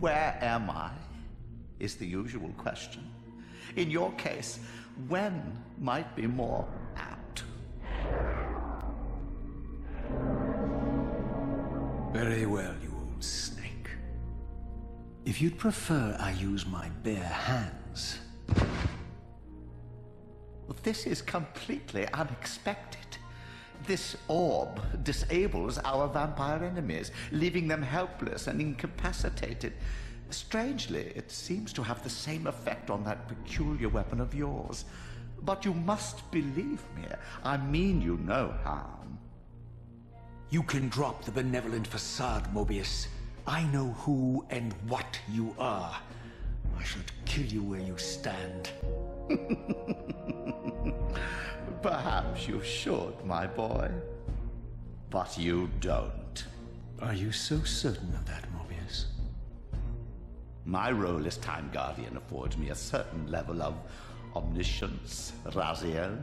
Where am I? Is the usual question. In your case, when might be more apt. Very well, you old snake. If you'd prefer I use my bare hands... This is completely unexpected. This orb disables our vampire enemies, leaving them helpless and incapacitated. Strangely, it seems to have the same effect on that peculiar weapon of yours. But you must believe me. I mean you no harm. You can drop the benevolent facade, Moebius. I know who and what you are. I should kill you where you stand. Perhaps you should, my boy. But you don't. Are you so certain of that, Moebius? My role as Time Guardian affords me a certain level of omniscience, Raziel.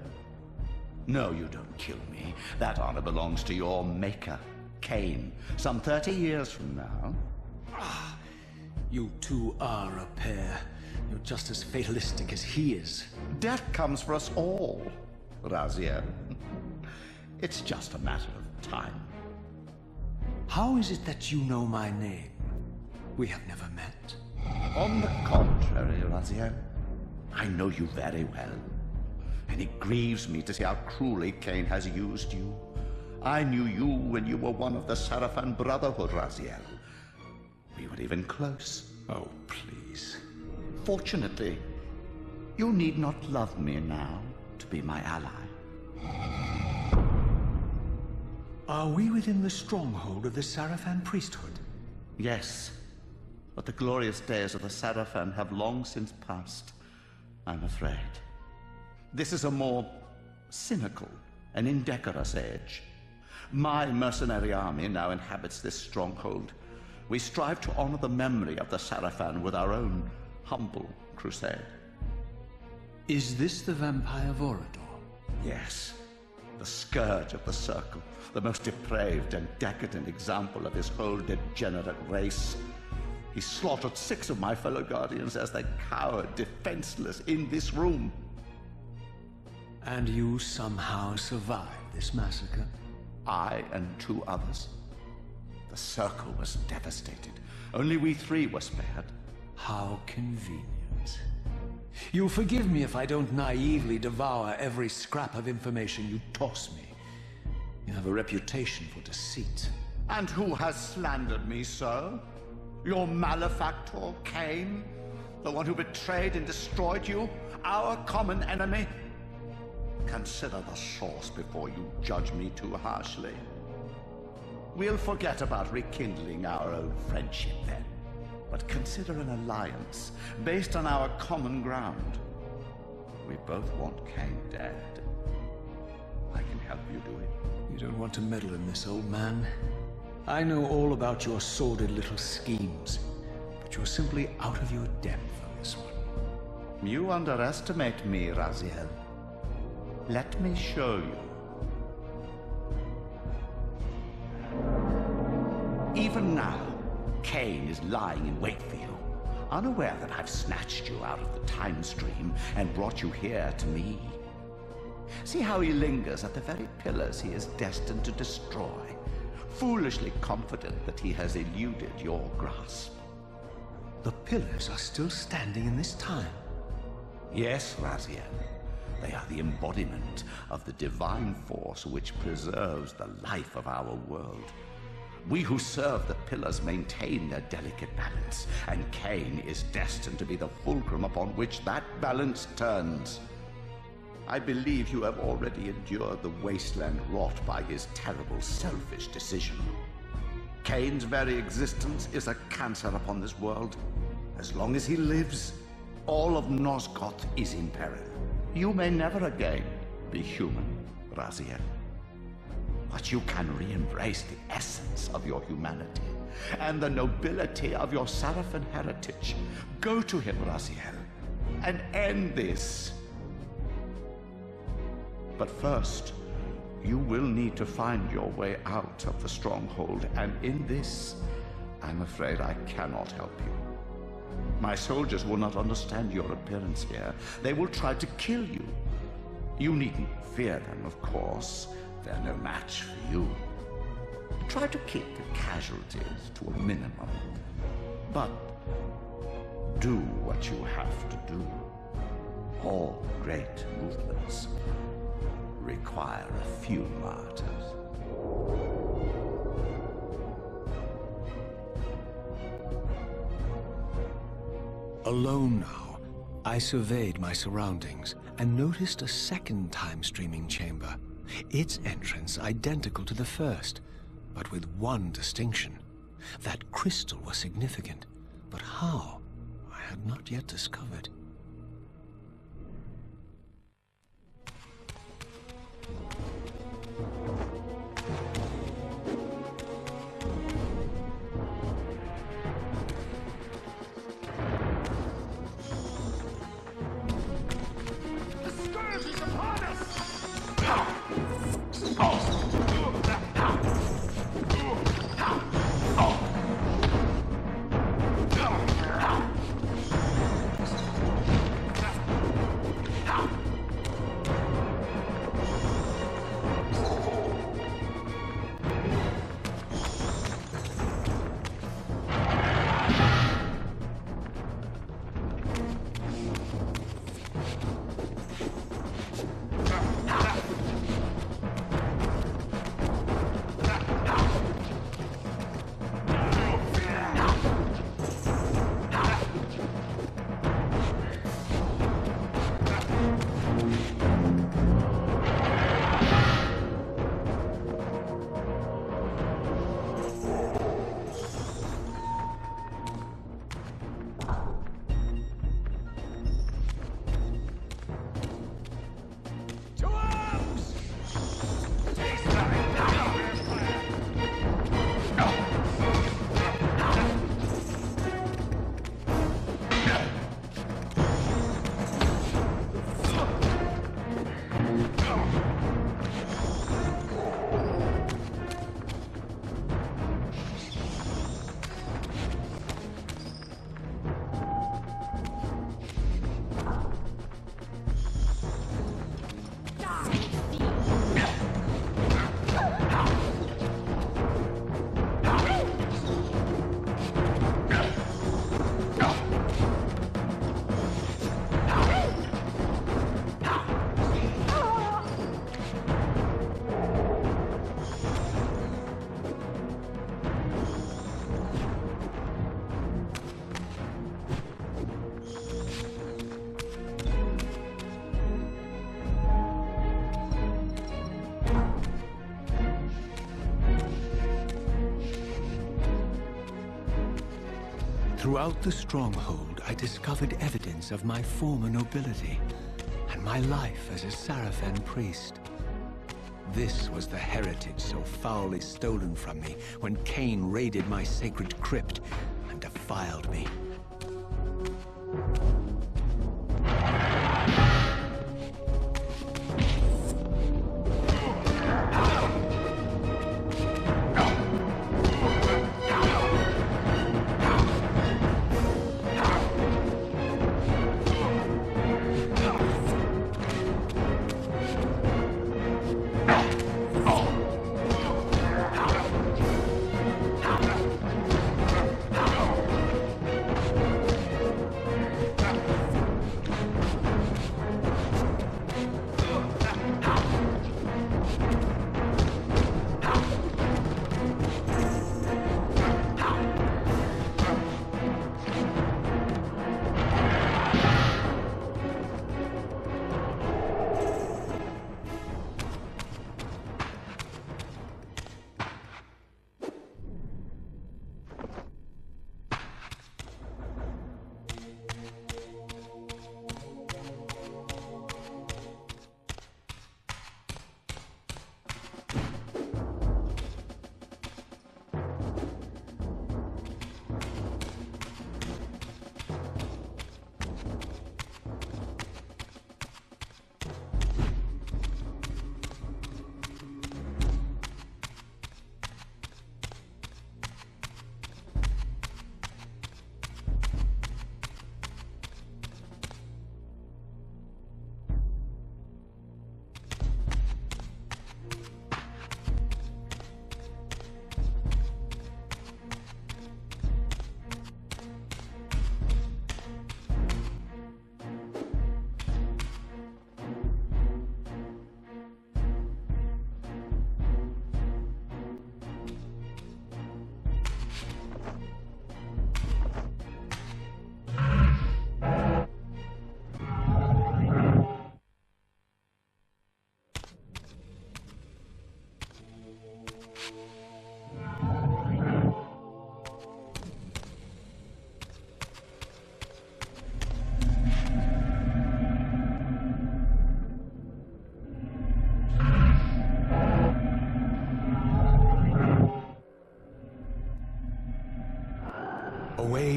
No, you don't kill me. That honor belongs to your maker, Kain, some 30 years from now. Ah, you two are a pair. You're just as fatalistic as he is. Death comes for us all, Raziel. It's just a matter of time. How is it that you know my name? We have never met. On the contrary, Raziel, I know you very well. And it grieves me to see how cruelly Kain has used you. I knew you when you were one of the Sarafan Brotherhood, Raziel. We were even close. Oh, please. Fortunately, you need not love me now to be my ally. Are we within the stronghold of the Sarafan priesthood? Yes, but the glorious days of the Sarafan have long since passed, I'm afraid. This is a more cynical and indecorous age. My mercenary army now inhabits this stronghold. We strive to honor the memory of the Sarafan with our own humble crusade. Is this the vampire Vorador? Yes, the scourge of the Circle, the most depraved and decadent example of his whole degenerate race. He slaughtered 6 of my fellow Guardians as they cowered defenseless in this room. And you somehow survived this massacre? I and 2 others. The Circle was devastated. Only we 3 were spared. How convenient. You'll forgive me if I don't naively devour every scrap of information you toss me. You have a reputation for deceit. And who has slandered me so? Your malefactor, Kain? The one who betrayed and destroyed you? Our common enemy? Consider the source before you judge me too harshly. We'll forget about rekindling our old friendship then. But consider an alliance based on our common ground. We both want Kain dead. I can help you do it. You don't want to meddle in this, old man. I know all about your sordid little schemes, but you're simply out of your depth on this one. You underestimate me, Raziel. Let me show you. Even now, Kain is lying in wait for you, unaware that I've snatched you out of the time stream and brought you here to me. See how he lingers at the very pillars he is destined to destroy, foolishly confident that he has eluded your grasp. The pillars are still standing in this time. Yes, Raziel. They are the embodiment of the divine force which preserves the life of our world. We who serve the pillars maintain their delicate balance, and Kain is destined to be the fulcrum upon which that balance turns. I believe you have already endured the wasteland wrought by his terrible, selfish decision. Kain's very existence is a cancer upon this world. As long as he lives, all of Nosgoth is in peril. You may never again be human, Raziel. But you can re-embrace the essence of your humanity and the nobility of your Sarafan heritage. Go to him, Raziel, and end this. But first, you will need to find your way out of the stronghold, and in this, I'm afraid I cannot help you. My soldiers will not understand your appearance here. They will try to kill you. You needn't fear them, of course. They're no match for you. Try to keep the casualties to a minimum. But do what you have to do. All great movements require a few martyrs. Alone now, I surveyed my surroundings and noticed a second time-streaming chamber. Its entrance identical to the first, but with one distinction. That crystal was significant, but how, I had not yet discovered. Throughout the stronghold, I discovered evidence of my former nobility and my life as a Sarafan priest. This was the heritage so foully stolen from me when Kain raided my sacred crypt and defiled me.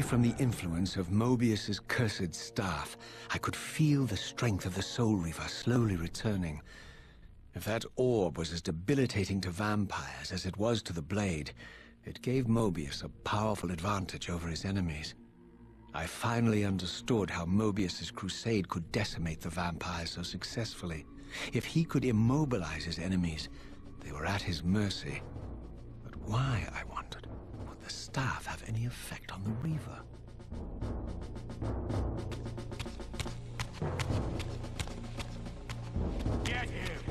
from the influence of Moebius's cursed staff, I could feel the strength of the Soul Reaver slowly returning. If that orb was as debilitating to vampires as it was to the blade, it gave Moebius a powerful advantage over his enemies. I finally understood how Moebius's crusade could decimate the vampires so successfully. If he could immobilize his enemies, they were at his mercy. But why, I wondered, would the staff have any effect on the Reaver? Get him!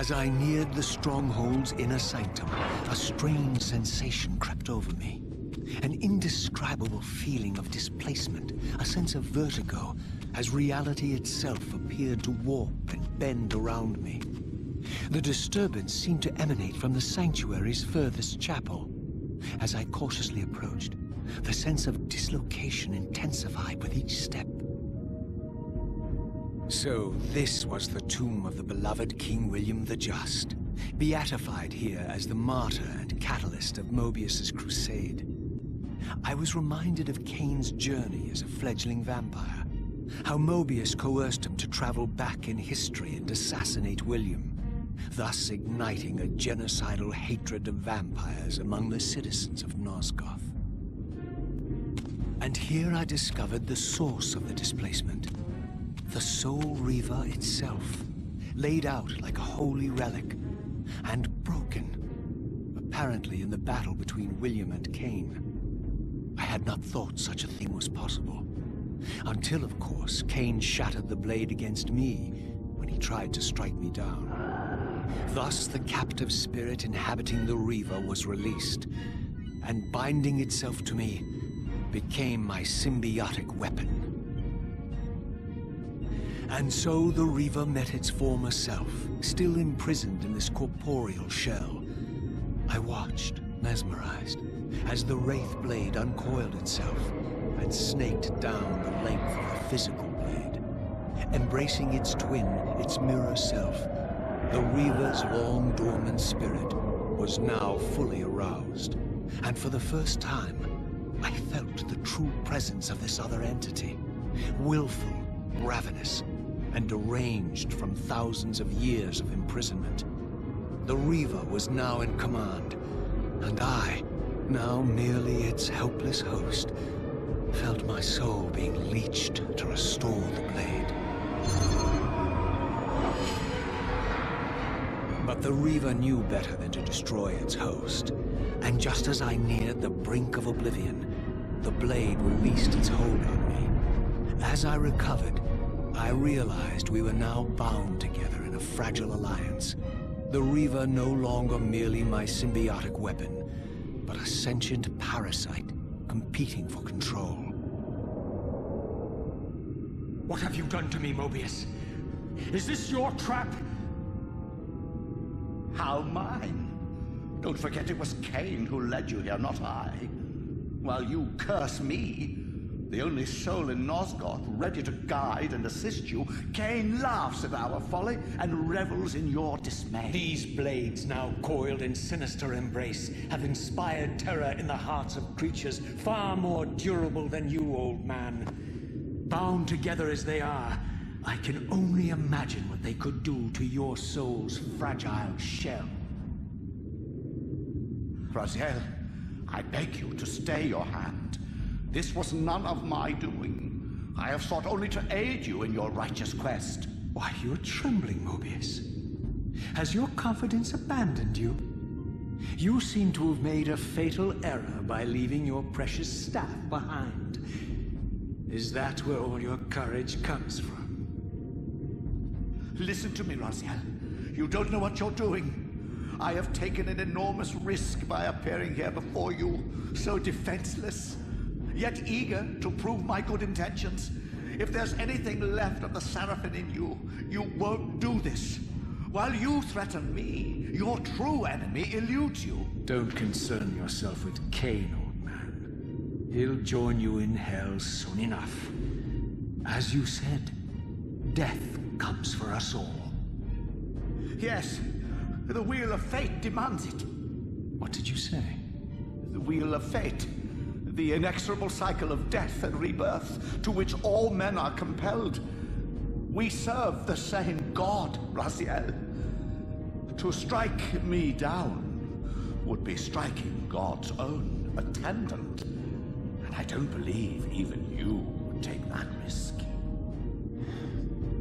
As I neared the stronghold's inner sanctum, a strange sensation crept over me. An indescribable feeling of displacement, a sense of vertigo, as reality itself appeared to warp and bend around me. The disturbance seemed to emanate from the sanctuary's furthest chapel. As I cautiously approached, the sense of dislocation intensified with each step. So this was the tomb of the beloved King William the Just, beatified here as the martyr and catalyst of Moebius's crusade. I was reminded of Kain's journey as a fledgling vampire, how Moebius coerced him to travel back in history and assassinate William, thus igniting a genocidal hatred of vampires among the citizens of Nosgoth. And here I discovered the source of the displacement. The Soul Reaver itself, laid out like a holy relic, and broken, apparently in the battle between William and Kain. I had not thought such a thing was possible, until, of course, Kain shattered the blade against me when he tried to strike me down. Thus, the captive spirit inhabiting the Reaver was released, and binding itself to me, became my symbiotic weapon. And so the Reaver met its former self, still imprisoned in this corporeal shell. I watched, mesmerized, as the Wraith blade uncoiled itself and snaked down the length of the physical blade. Embracing its twin, its mirror self, the Reaver's long-dormant spirit was now fully aroused. And for the first time, I felt the true presence of this other entity, willful, ravenous, and deranged from thousands of years of imprisonment. The Reaver was now in command, and I, now merely its helpless host, felt my soul being leached to restore the blade. But the Reaver knew better than to destroy its host, and just as I neared the brink of oblivion, the blade released its hold on me. As I recovered, I realized we were now bound together in a fragile alliance. The Reaver no longer merely my symbiotic weapon, but a sentient parasite competing for control. What have you done to me, Moebius? Is this your trap? How mine? Don't forget it was Kain who led you here, not I. While you curse me, the only soul in Nosgoth ready to guide and assist you, Kain laughs at our folly and revels in your dismay. These blades, now coiled in sinister embrace, have inspired terror in the hearts of creatures far more durable than you, old man. Bound together as they are, I can only imagine what they could do to your soul's fragile shell. Raziel, I beg you to stay your hand. This was none of my doing. I have sought only to aid you in your righteous quest. Why, you're trembling, Moebius. Has your confidence abandoned you? You seem to have made a fatal error by leaving your precious staff behind. Is that where all your courage comes from? Listen to me, Raziel. You don't know what you're doing. I have taken an enormous risk by appearing here before you, so defenseless, yet eager to prove my good intentions. If there's anything left of the Seraphim in you, you won't do this. While you threaten me, your true enemy eludes you. Don't concern yourself with Kain, old man. He'll join you in hell soon enough. As you said, death comes for us all. Yes, the Wheel of Fate demands it. What did you say? The Wheel of Fate. The inexorable cycle of death and rebirth to which all men are compelled. We serve the same God, Raziel. To strike me down would be striking God's own attendant. And I don't believe even you would take that risk.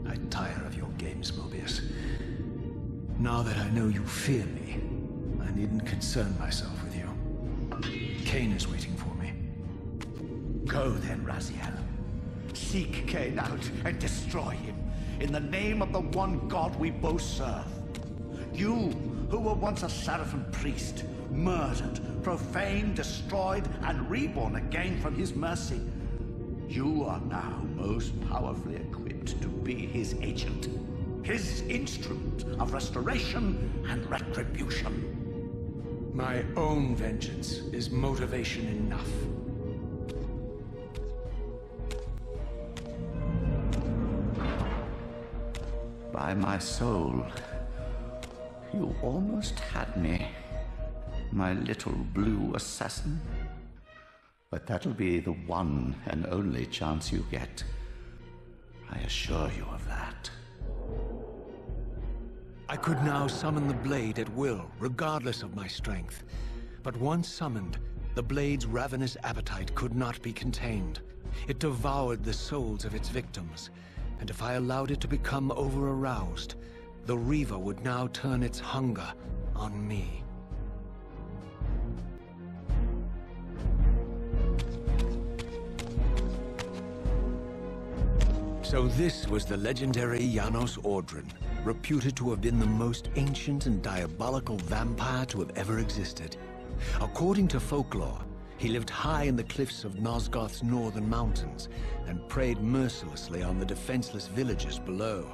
I tire of your games, Moebius. Now that I know you fear me, I needn't concern myself with you. Kain is waiting for me. Go then, Raziel. Seek Kain out and destroy him in the name of the one God we both serve. You, who were once a Seraphim priest, murdered, profaned, destroyed, and reborn again from his mercy. You are now most powerfully equipped to be his agent, his instrument of restoration and retribution. My own vengeance is motivation enough. By my soul, you almost had me, my little blue assassin. But that'll be the one and only chance you get. I assure you of that. I could now summon the blade at will, regardless of my strength. But once summoned, the blade's ravenous appetite could not be contained. It devoured the souls of its victims, and if I allowed it to become over-aroused, the Reaver would now turn its hunger on me. So this was the legendary Janos Ordren, reputed to have been the most ancient and diabolical vampire to have ever existed. According to folklore, he lived high in the cliffs of Nosgoth's northern mountains and preyed mercilessly on the defenseless villagers below.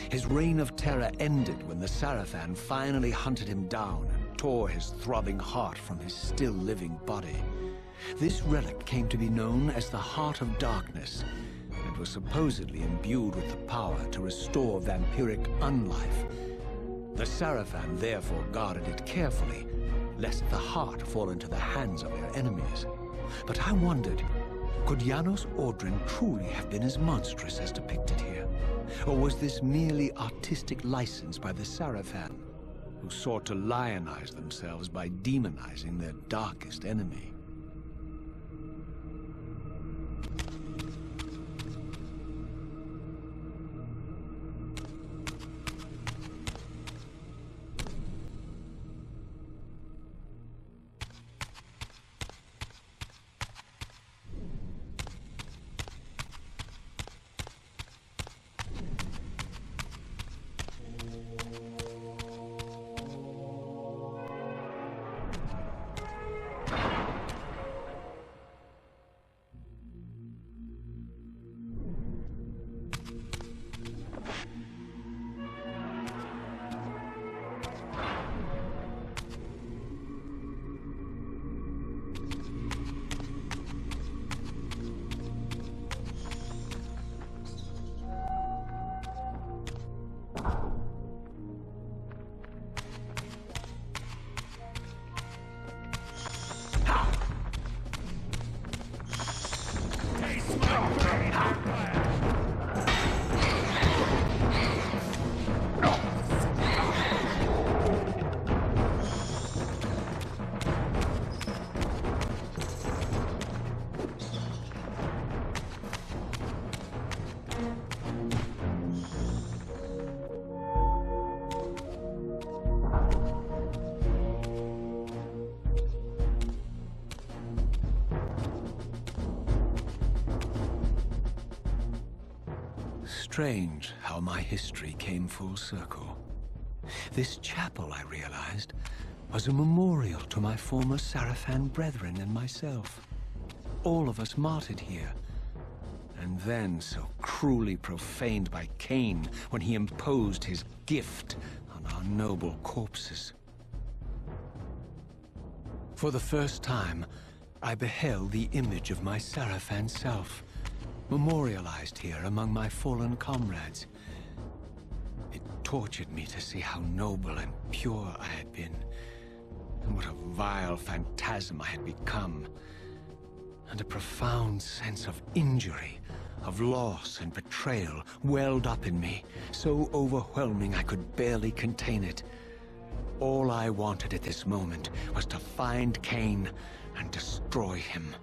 His reign of terror ended when the Sarafan finally hunted him down and tore his throbbing heart from his still-living body. This relic came to be known as the Heart of Darkness, and was supposedly imbued with the power to restore vampiric unlife. The Sarafan therefore guarded it carefully, lest the heart fall into the hands of their enemies. But I wondered, could Janos Ordren truly have been as monstrous as depicted here? Or was this merely artistic license by the Sarafan, who sought to lionize themselves by demonizing their darkest enemy? Strange how my history came full circle. This chapel, I realized, was a memorial to my former Sarafan brethren and myself. All of us martyred here, and then so cruelly profaned by Kain when he imposed his gift on our noble corpses. For the first time, I beheld the image of my Sarafan self, memorialized here among my fallen comrades. It tortured me to see how noble and pure I had been, and what a vile phantasm I had become. And a profound sense of injury, of loss and betrayal welled up in me, so overwhelming I could barely contain it. All I wanted at this moment was to find Kain and destroy him.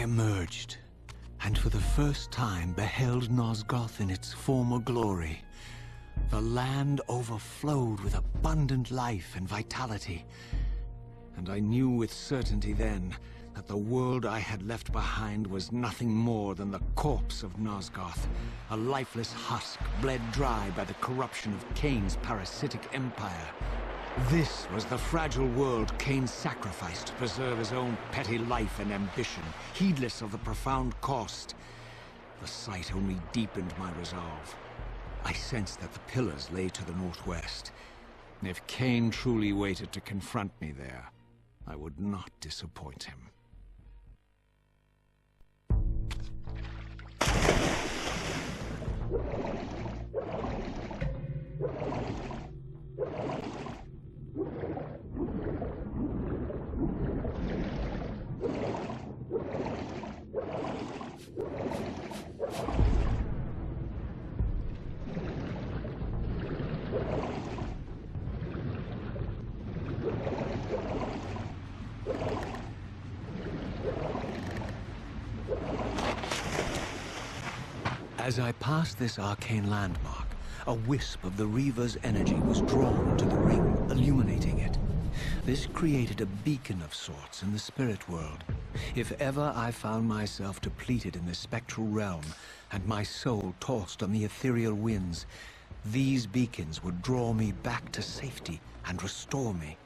emerged, and for the first time beheld Nosgoth in its former glory. The land overflowed with abundant life and vitality, and I knew with certainty then that the world I had left behind was nothing more than the corpse of Nosgoth, a lifeless husk bled dry by the corruption of Kain's parasitic empire. This was the fragile world Kain sacrificed to preserve his own petty life and ambition, heedless of the profound cost. The sight only deepened my resolve. I sensed that the pillars lay to the northwest. If Kain truly waited to confront me there, I would not disappoint him. As I passed this arcane landmark, a wisp of the Reaver's energy was drawn into the ring, illuminating it. This created a beacon of sorts in the spirit world. If ever I found myself depleted in the spectral realm, and my soul tossed on the ethereal winds, these beacons would draw me back to safety and restore me.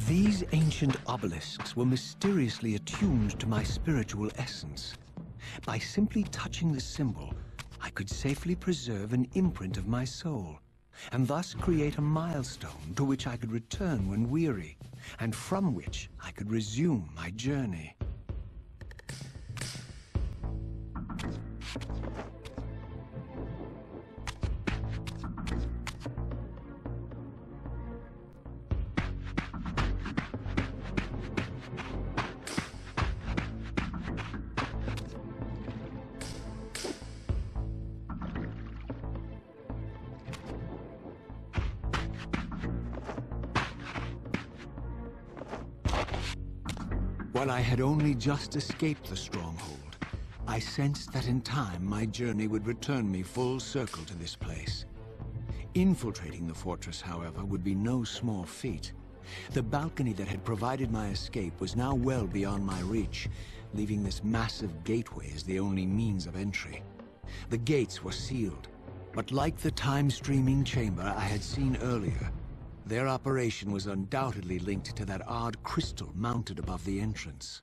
These ancient obelisks were mysteriously attuned to my spiritual essence. By simply touching the symbol, I could safely preserve an imprint of my soul, and thus create a milestone to which I could return when weary, and from which I could resume my journey. While I had only just escaped the stronghold, I sensed that in time my journey would return me full circle to this place. Infiltrating the fortress, however, would be no small feat. The balcony that had provided my escape was now well beyond my reach, leaving this massive gateway as the only means of entry. The gates were sealed, but like the time-streaming chamber I had seen earlier, their operation was undoubtedly linked to that odd crystal mounted above the entrance.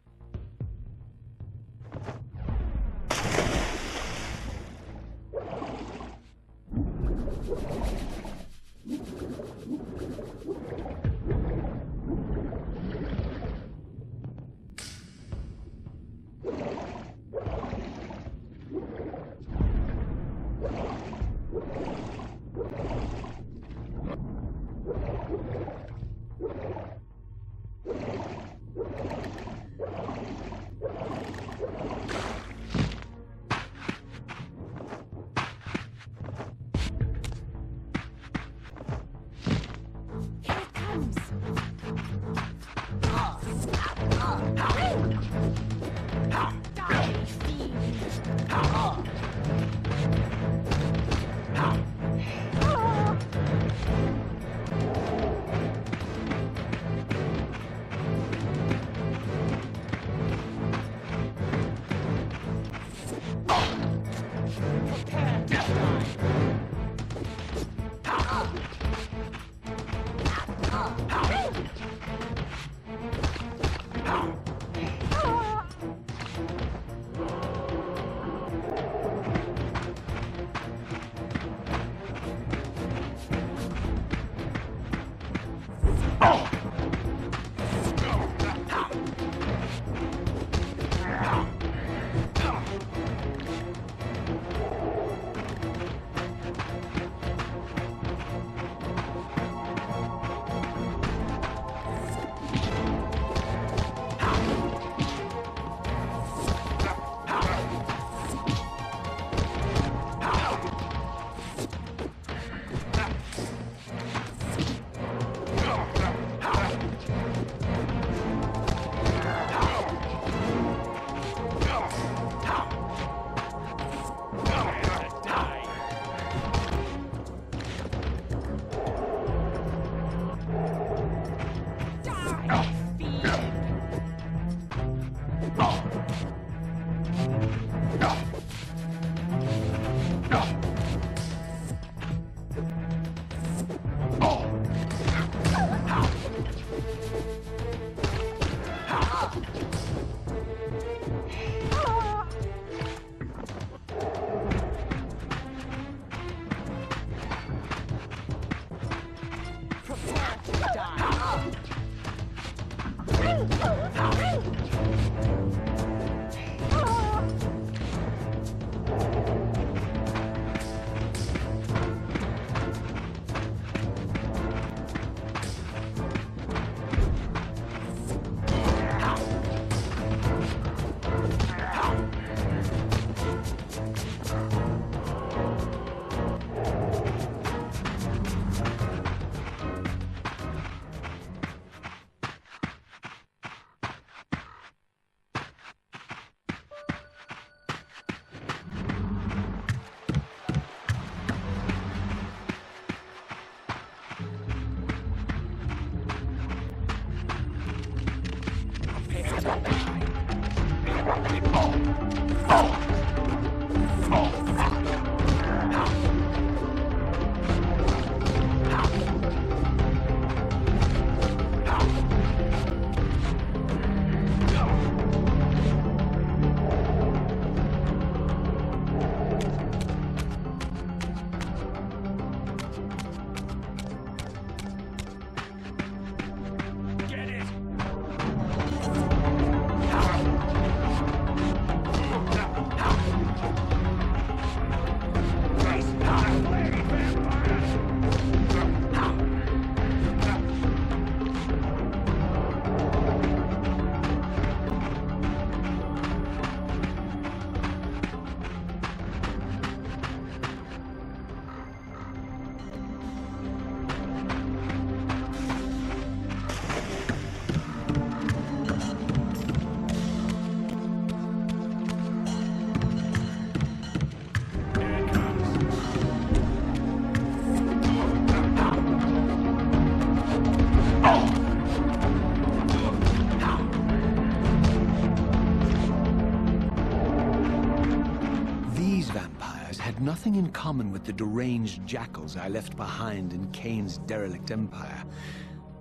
Nothing in common with the deranged jackals I left behind in Kain's derelict empire.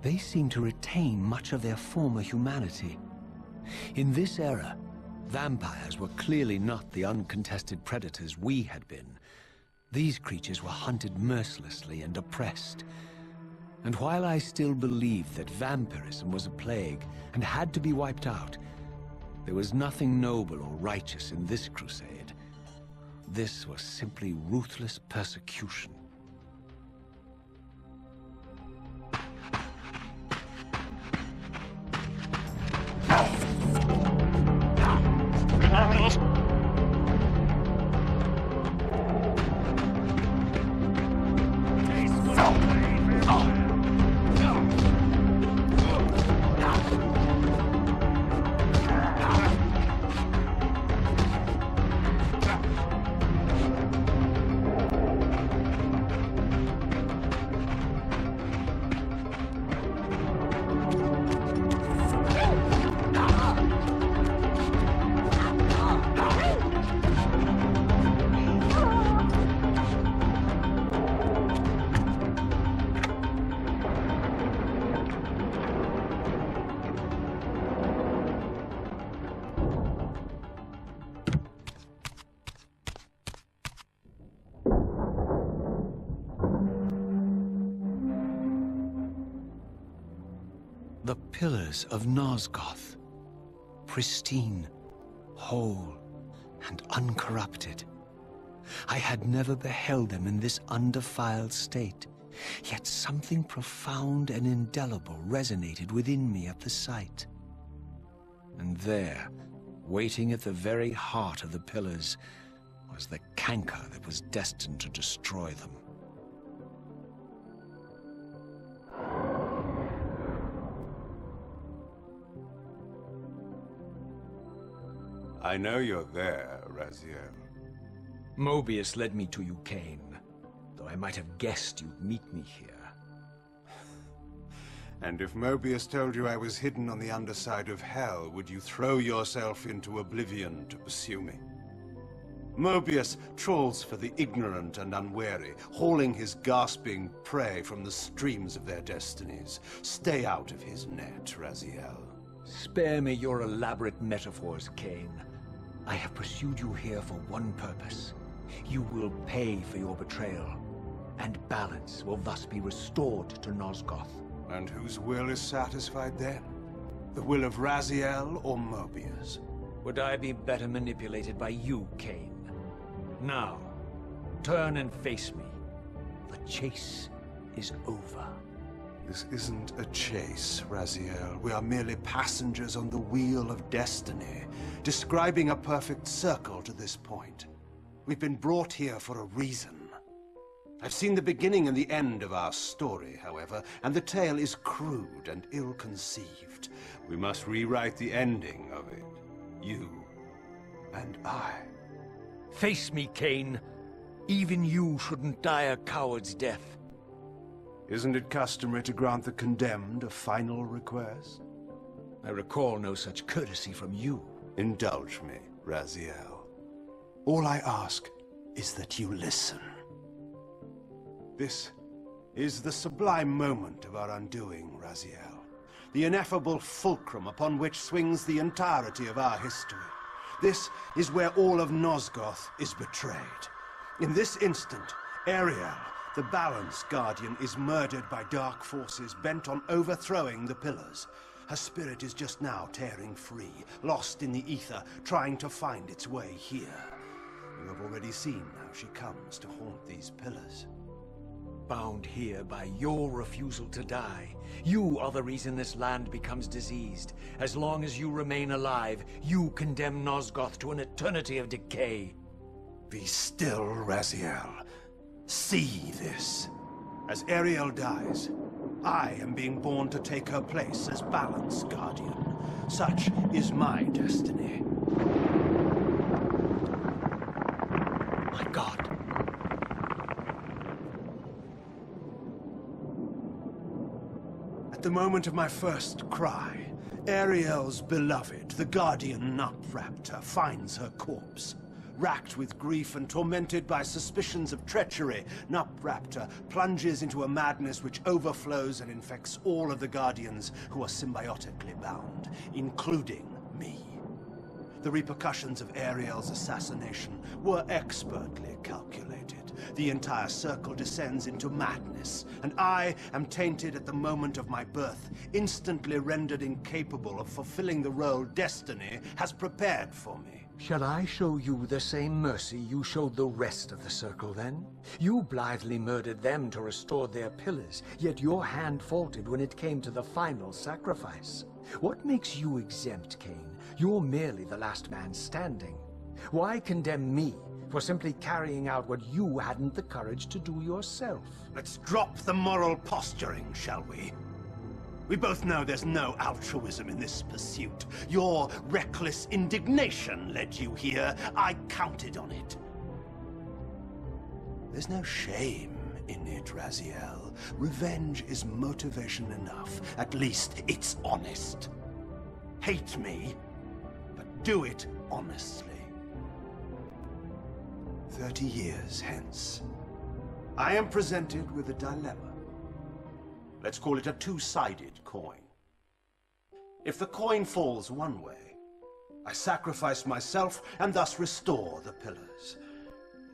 They seem to retain much of their former humanity. In this era, vampires were clearly not the uncontested predators we had been. These creatures were hunted mercilessly and oppressed. And while I still believed that vampirism was a plague and had to be wiped out, there was nothing noble or righteous in this crusade. This was simply ruthless persecution. The pillars of Nosgoth, pristine, whole, and uncorrupted. I had never beheld them in this undefiled state, yet something profound and indelible resonated within me at the sight. And there, waiting at the very heart of the pillars, was the canker that was destined to destroy them. I know you're there, Raziel. Moebius led me to you, Kain, though I might have guessed you'd meet me here. And if Moebius told you I was hidden on the underside of hell, would you throw yourself into oblivion to pursue me? Moebius trawls for the ignorant and unwary, hauling his gasping prey from the streams of their destinies. Stay out of his net, Raziel. Spare me your elaborate metaphors, Kain. I have pursued you here for one purpose. You will pay for your betrayal, and balance will thus be restored to Nosgoth. And whose will is satisfied then? The will of Raziel or Moebius? Would I be better manipulated by you, Kain? Now, turn and face me. The chase is over. This isn't a chase, Raziel. We are merely passengers on the wheel of destiny, describing a perfect circle to this point. We've been brought here for a reason. I've seen the beginning and the end of our story, however, and the tale is crude and ill-conceived. We must rewrite the ending of it. You and I. Face me, Kain. Even you shouldn't die a coward's death. Isn't it customary to grant the condemned a final request? I recall no such courtesy from you. Indulge me, Raziel. All I ask is that you listen. This is the sublime moment of our undoing, Raziel. The ineffable fulcrum upon which swings the entirety of our history. This is where all of Nosgoth is betrayed. In this instant, Ariel, the Balance Guardian, is murdered by dark forces bent on overthrowing the Pillars. Her spirit is just now tearing free, lost in the ether, trying to find its way here. You have already seen how she comes to haunt these Pillars. Bound here by your refusal to die. You are the reason this land becomes diseased. As long as you remain alive, you condemn Nosgoth to an eternity of decay. Be still, Raziel. See this. As Ariel dies, I am being born to take her place as Balance Guardian. Such is my destiny. My God. At the moment of my first cry, Ariel's beloved, the Guardian Nutraptor, finds her corpse. Racked with grief and tormented by suspicions of treachery, Nutraptor plunges into a madness which overflows and infects all of the Guardians who are symbiotically bound, including me. The repercussions of Ariel's assassination were expertly calculated. The entire circle descends into madness, and I am tainted at the moment of my birth, instantly rendered incapable of fulfilling the role destiny has prepared for me. Shall I show you the same mercy you showed the rest of the Circle, then? You blithely murdered them to restore their pillars, yet your hand faltered when it came to the final sacrifice. What makes you exempt, Kain? You're merely the last man standing. Why condemn me for simply carrying out what you hadn't the courage to do yourself? Let's drop the moral posturing, shall we? We both know there's no altruism in this pursuit. Your reckless indignation led you here. I counted on it. There's no shame in it, Raziel. Revenge is motivation enough. At least it's honest. Hate me, but do it honestly. 30 years hence, I am presented with a dilemma. Let's call it a two-sided coin. If the coin falls one way, I sacrifice myself and thus restore the pillars.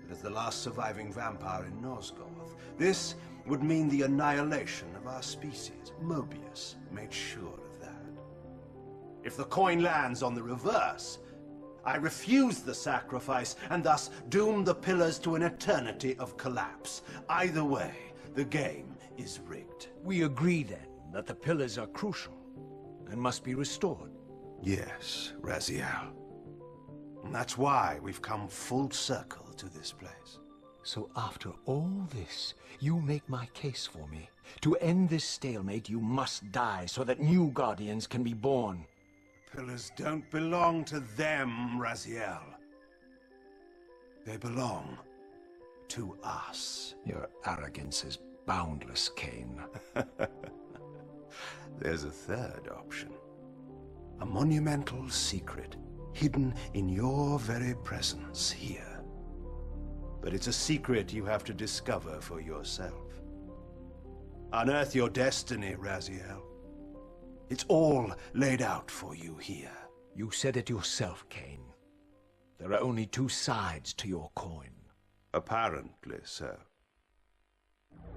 But as the last surviving vampire in Nosgoth, this would mean the annihilation of our species. Moebius made sure of that. If the coin lands on the reverse, I refuse the sacrifice and thus doom the pillars to an eternity of collapse. Either way, the game is rigged. We agree, then, that the pillars are crucial and must be restored. Yes, Raziel. And that's why we've come full circle to this place. So after all this, you make my case for me. To end this stalemate, you must die so that new Guardians can be born. Pillars don't belong to them, Raziel. They belong to us. Your arrogance is boundless, Kain. There's a third option. A monumental secret, hidden in your very presence here. But it's a secret you have to discover for yourself. Unearth your destiny, Raziel. It's all laid out for you here. You said it yourself, Kain. There are only two sides to your coin. Apparently so.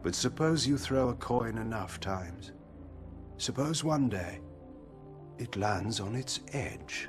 But suppose you throw a coin enough times. Suppose one day it lands on its edge.